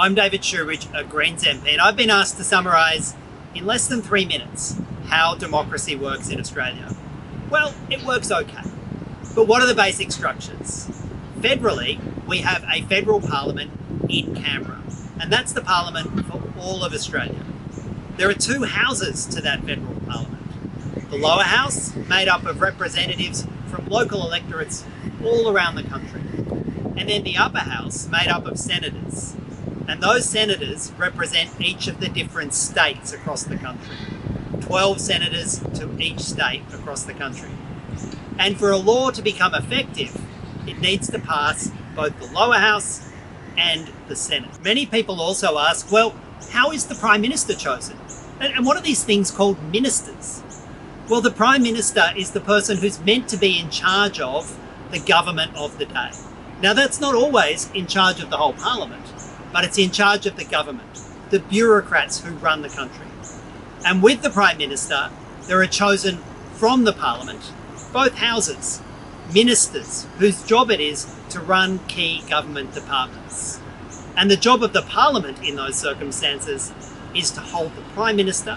I'm David Shoebridge, a Greens MP, and I've been asked to summarise in less than 3 minutes how democracy works in Australia. Well, it works okay. But what are the basic structures? Federally, we have a federal parliament in Canberra, and that's the parliament for all of Australia. There are two houses to that federal parliament. The lower house, made up of representatives from local electorates all around the country. And then the upper house, made up of senators. And those senators represent each of the different states across the country. 12 senators to each state across the country. And for a law to become effective, it needs to pass both the lower house and the Senate. Many people also ask, well, how is the Prime Minister chosen? And what are these things called ministers? Well, the Prime Minister is the person who's meant to be in charge of the government of the day. Now, that's not always in charge of the whole Parliament, but it's in charge of the government, the bureaucrats who run the country. And with the Prime Minister, there are chosen from the Parliament, both houses, ministers whose job it is to run key government departments. And the job of the Parliament in those circumstances is to hold the Prime Minister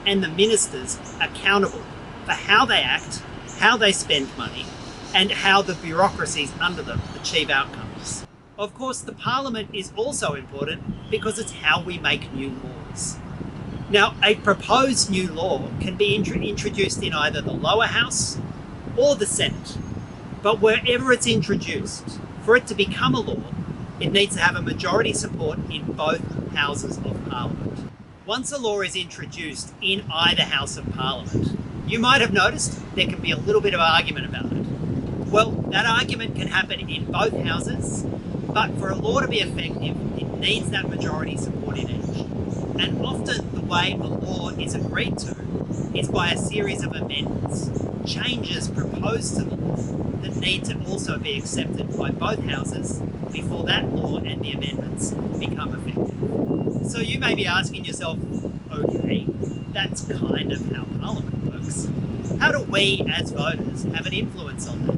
and the ministers accountable for how they act, how they spend money, and how the bureaucracies under them achieve outcomes. Of course, the Parliament is also important because it's how we make new laws. Now, a proposed new law can be introduced in either the lower house or the Senate. But wherever it's introduced, for it to become a law, it needs to have a majority support in both houses of Parliament. Once a law is introduced in either House of Parliament, you might have noticed there can be a little bit of argument about it. Well, that argument can happen in both houses, but for a law to be effective, it needs that majority support in each. And often the way a law is agreed to is by a series of amendments, changes proposed to the law that need to also be accepted by both houses before that law and the amendments become effective. So you may be asking yourself, okay, that's kind of how Parliament works. How do we as voters have an influence on that?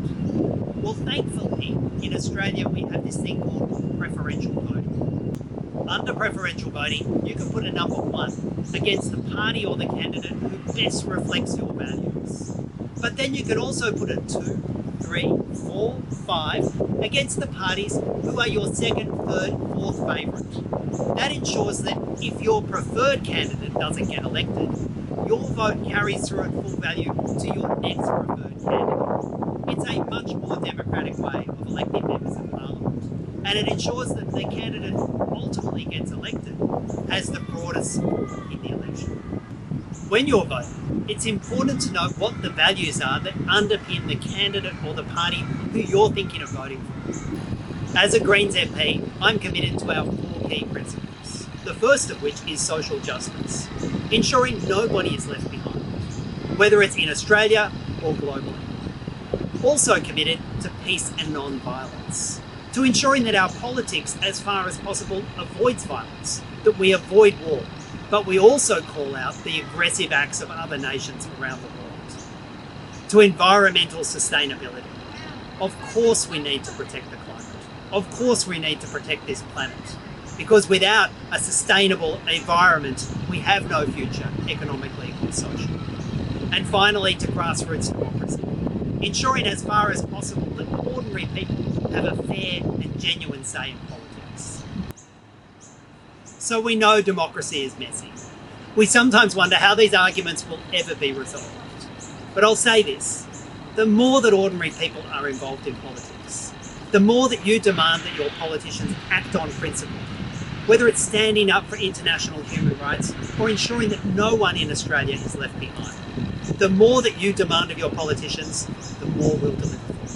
Well, thankfully, in Australia, we have this thing called preferential voting. Under preferential voting, you can put a number 1 against the party or the candidate who best reflects your values. But then you can also put a 2, 3, 4, 5 against the parties who are your second, third, fourth favourite. That ensures that if your preferred candidate doesn't get elected, your vote carries through at full value to your next preferred candidate. It's a much more democratic way of electing members of Parliament, and it ensures that the candidate who ultimately gets elected has the broadest support in the election. When you're voting, it's important to know what the values are that underpin the candidate or the party who you're thinking of voting for. As a Greens MP, I'm committed to our 4 key principles, the first of which is social justice, ensuring nobody is left behind, whether it's in Australia or globally. Also committed to peace and non-violence, to ensuring that our politics, as far as possible, avoids violence, that we avoid war, but we also call out the aggressive acts of other nations around the world. To environmental sustainability. Of course we need to protect the climate. Of course we need to protect this planet. Because without a sustainable environment, we have no future, economically or socially. And finally, to grassroots democracy. Ensuring as far as possible that ordinary people have a fair and genuine say in politics. So we know democracy is messy. We sometimes wonder how these arguments will ever be resolved. But I'll say this, the more that ordinary people are involved in politics, the more that you demand that your politicians act on principle, whether it's standing up for international human rights or ensuring that no one in Australia is left behind. The more that you demand of your politicians, the more we'll deliver for.